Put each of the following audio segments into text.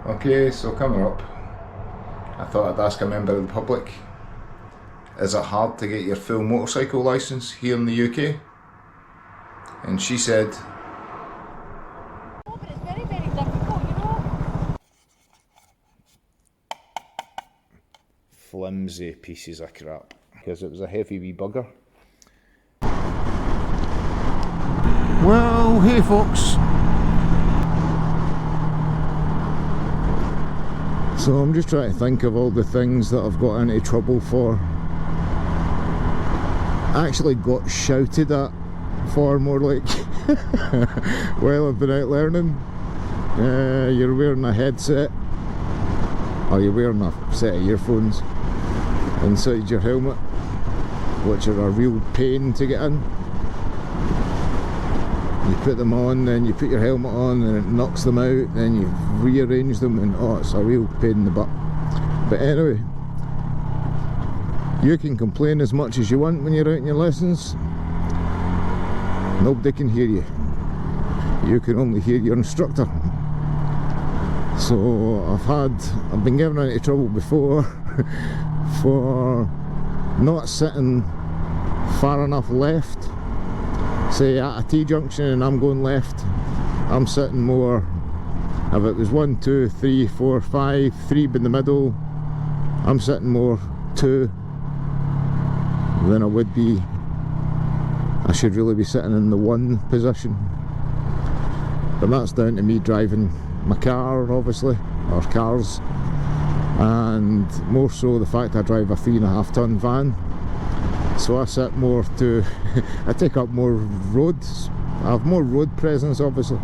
Okay, so coming up, I thought I'd ask a member of the public, is it hard to get your full motorcycle licence here in the UK? And she said, Oh, but it's very, very difficult, you know. Flimsy pieces of crap, because it was a heavy wee bugger. Well, hey folks. So I'm just trying to think of all the things that I've got into trouble for. Actually got shouted at for, more like, while I've been out learning. You're wearing a headset, or you're wearing a set of earphones inside your helmet, which are a real pain to get in. You put them on, then you put your helmet on, and it knocks them out, then you rearrange them, and oh, it's a real pain in the butt. But anyway, you can complain as much as you want when you're out in your lessons. Nobody can hear you. You can only hear your instructor. So I've been given into trouble before for not sitting far enough left. Say at a T-junction and I'm going left, I'm sitting more, if it was 1, 2, 3, 4, 5, 3 in the middle, I'm sitting more 2 than I would be. I should really be sitting in the 1 position. But that's down to me driving my car, obviously, or cars, and more so the fact I drive a 3.5 ton van. So I sit more to, I take up more roads, I have more road presence obviously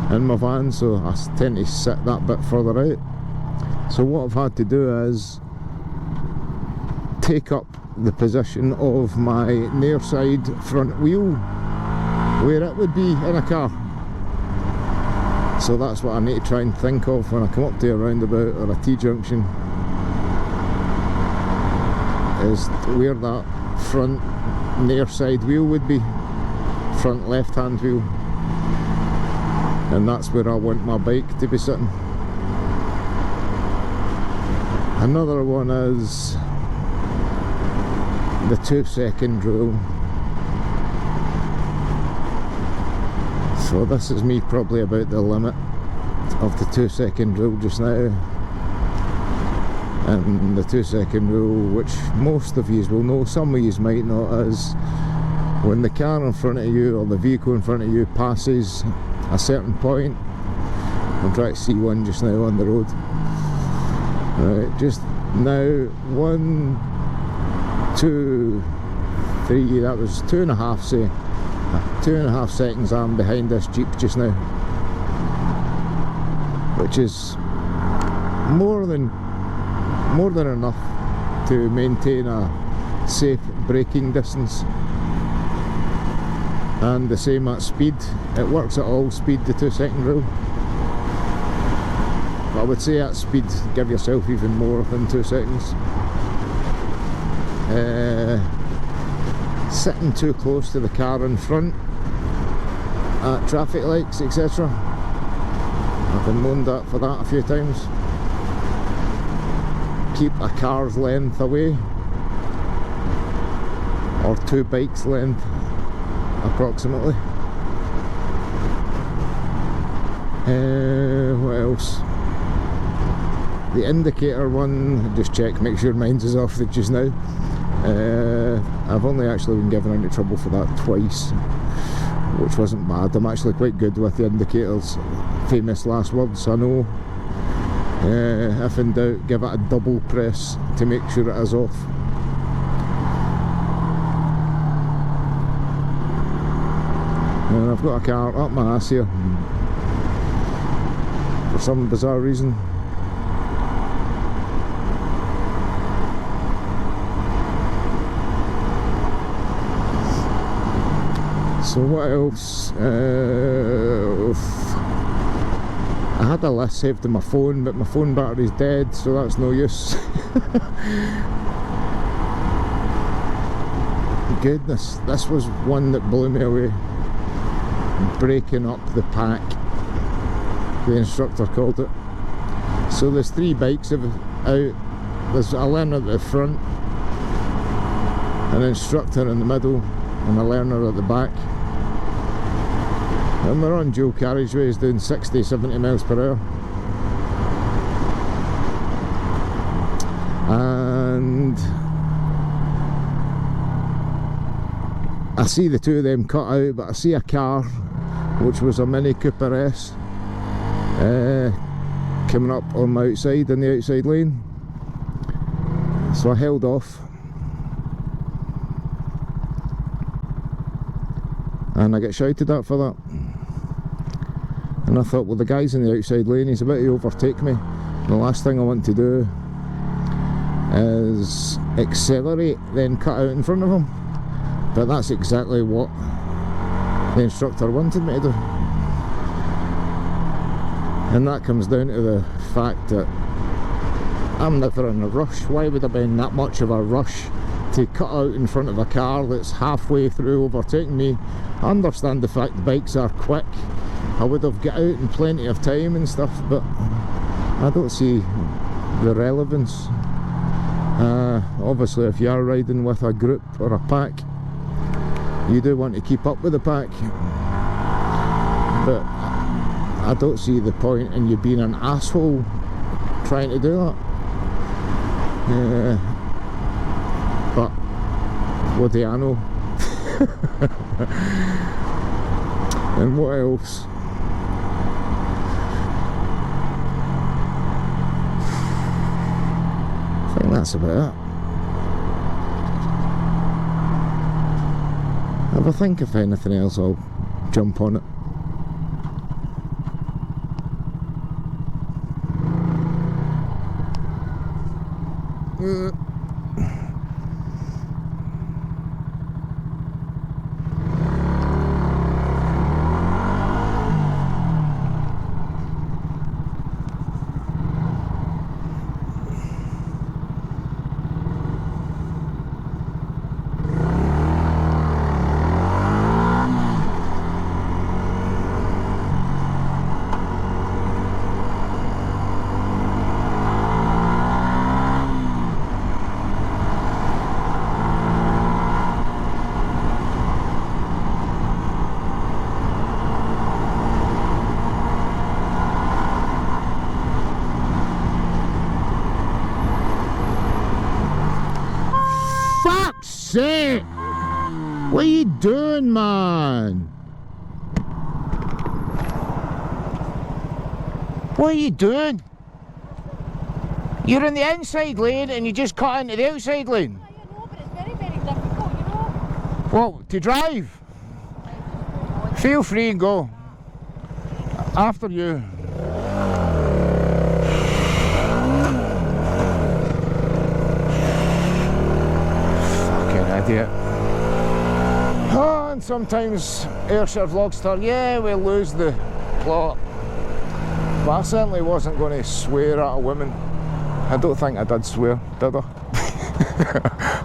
in my van, so I tend to sit that bit further out. So what I've had to do is take up the position of my near side front wheel, where it would be in a car. So that's what I need to try and think of when I come up to a roundabout or a T-junction, is where that front near side wheel would be, front left hand wheel, and that's where I want my bike to be sitting. Another one is the 2-second rule. So this is me probably about the limit of the 2-second rule just now. And the 2-second rule, which most of you will know, some of you might not, is when the car in front of you or the vehicle in front of you passes a certain point. I'm trying to see one just now on the road. Right, just now, 1, 2, 3, that was 2.5, say. 2.5 seconds I'm behind this Jeep just now. Which is more than enough to maintain a safe braking distance. And the same at speed, it works at all speed, the 2-second rule. But I would say at speed, give yourself even more than 2 seconds. Sitting too close to the car in front at traffic lights, etc. I've been moaned at for that a few times. Keep a car's length away, or 2 bikes' length approximately. What else? The indicator one, just check, make sure mine's is off just now. I've only actually been given into trouble for that twice, which wasn't bad. I'm actually quite good with the indicators. Famous last words, I know. If in doubt, give it a double press to make sure it is off. And I've got a car up my ass here for some bizarre reason. So what else? I had a list saved to my phone, but my phone battery's dead, so that's no use. Goodness, this was one that blew me away. Breaking up the pack, the instructor called it. So there's 3 bikes out. There's a learner at the front, an instructor in the middle, and a learner at the back. And we're on dual carriageways doing 60-70 miles per hour. And I see the 2 of them cut out, but I see a car, which was a Mini Cooper S, coming up on my outside, in the outside lane. So I held off, and I get shouted at for that. And I thought, well, the guy's in the outside lane, he's about to overtake me. The last thing I want to do is accelerate, then cut out in front of him. But that's exactly what the instructor wanted me to do. And that comes down to the fact that I'm never in a rush. Why would I be in that much of a rush to cut out in front of a car that's halfway through overtaking me? I understand the fact the bikes are quick. I would have got out in plenty of time and stuff, but I don't see the relevance. Obviously, if you are riding with a group or a pack, you do want to keep up with the pack, but I don't see the point in you being an asshole trying to do that. But what do I know? And what else? I think that's about it. If I think of anything else, I'll jump on it. Shit! What are you doing, man? What are you doing? You're in the inside lane and you just cut into the outside lane. I know, but it's very, very difficult, you know. What, to drive? Feel free and go. After you. Idiot. Oh, and sometimes Ayrshire Vlogster, yeah, we'll lose the plot. But I certainly wasn't going to swear at a woman. I don't think I did swear, did I?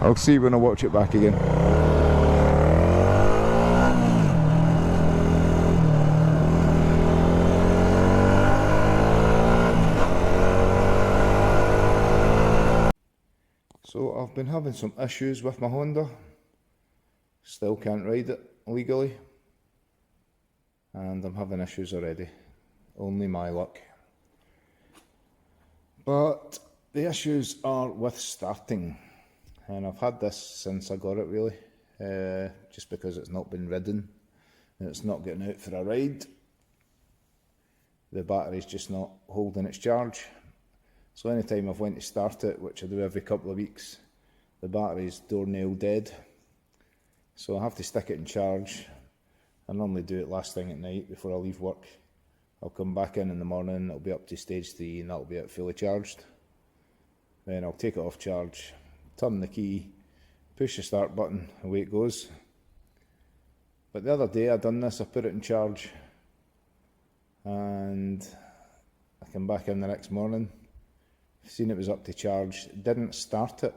I'll see when I watch it back again. So I've been having some issues with my Honda. Still can't ride it legally. And I'm having issues already. Only my luck. But the issues are with starting. And I've had this since I got it really. Just because it's not been ridden. And it's not getting out for a ride. The battery's just not holding its charge. So anytime I've went to start it, which I do every couple of weeks, the battery's doornail dead. So I have to stick it in charge. I normally do it last thing at night before I leave work. I'll come back in the morning, it'll be up to stage 3 and that'll be it fully charged. Then I'll take it off charge, turn the key, push the start button, away it goes. But the other day I done this, I put it in charge and I come back in the next morning. Seen it was up to charge, didn't start it.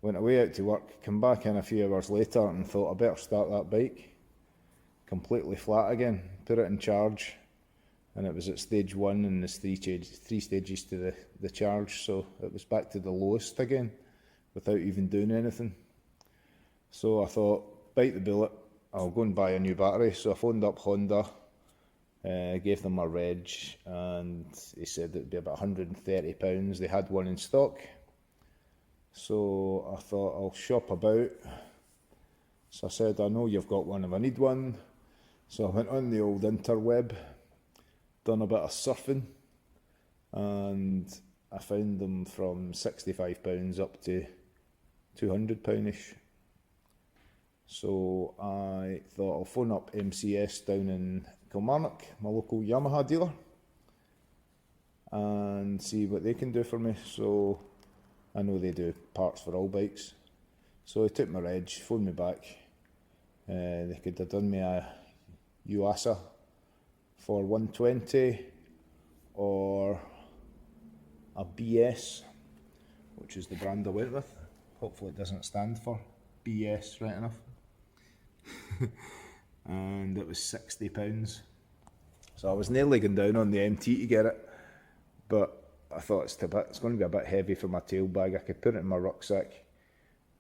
Went away out to work, come back in a few hours later and thought I better start that bike. Completely flat again, put it in charge and it was at stage 1 and there's three stages to the charge, so it was back to the lowest again without even doing anything. So I thought, bite the bullet, I'll go and buy a new battery. So I phoned up Honda, gave them a reg, and they said it'd be about £130. They had one in stock. So I thought I'll shop about. So I said, I know you've got one if I need one. So I went on the old interweb, done a bit of surfing, and I found them from £65 up to £200-ish. So I thought I'll phone up MCS down in Kilmarnock, my local Yamaha dealer, and see what they can do for me. So I know they do parts for all bikes. So I took my reg, phoned me back. They could have done me a Yuasa for 120 or a BS, which is the brand I went with. Hopefully it doesn't stand for BS right enough. And it was £60. So I was nearly going down on the MT to get it, but I thought it's going to be a bit heavy for my tail bag. I could put it in my rucksack.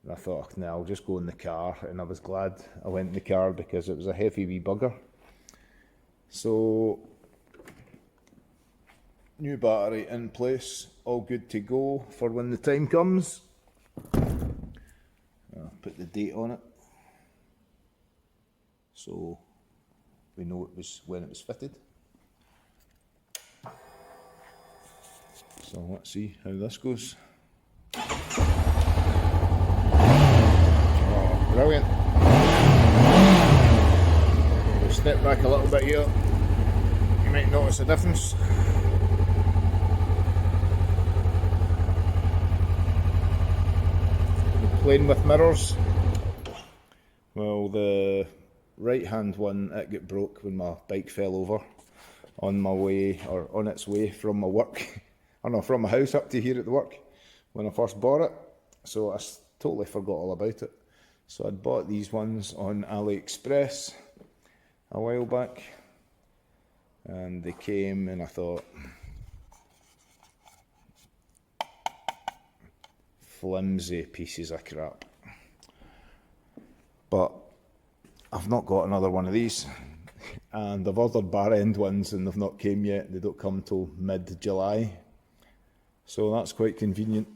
And I thought, nah, I'll just go in the car, and I was glad I went in the car because it was a heavy wee bugger. So, new battery in place, all good to go for when the time comes. I'll put the date on it, so we know it was when it was fitted. So let's see how this goes. Oh, brilliant. We'll step back a little bit here. You might notice a difference. Playing with mirrors. Well, the right hand one, it got broke when my bike fell over on my way, or on its way from my work. I don't know, from my house up to here at the work when I first bought it. So I totally forgot all about it. So I'd bought these ones on AliExpress a while back, and they came, and I thought, flimsy pieces of crap. But I've not got another one of these, and I've ordered bar end ones and they've not came yet. They don't come till mid-July, so that's quite convenient.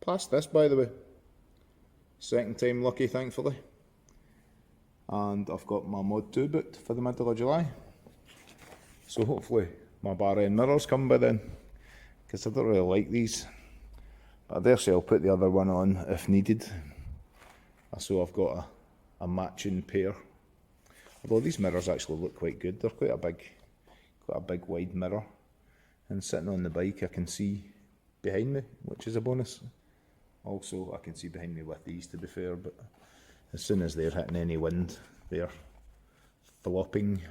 Passed this, by the way, second time lucky, thankfully, and I've got my Mod 2 booked for the middle of July, so hopefully my bar end mirrors come by then, because I don't really like these. But I dare say I'll put the other one on if needed, so I've got a matching pair. Although these mirrors actually look quite good. They're quite a big wide mirror, and sitting on the bike I can see behind me, which is a bonus. Also I can see behind me with these, to be fair, but as soon as they're hitting any wind, they're flopping,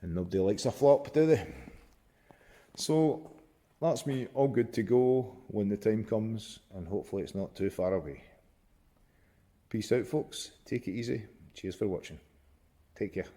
and nobody likes a flop, do they? So that's me all good to go when the time comes, and hopefully it's not too far away. Peace out, folks. Take it easy. Cheers for watching. Take care.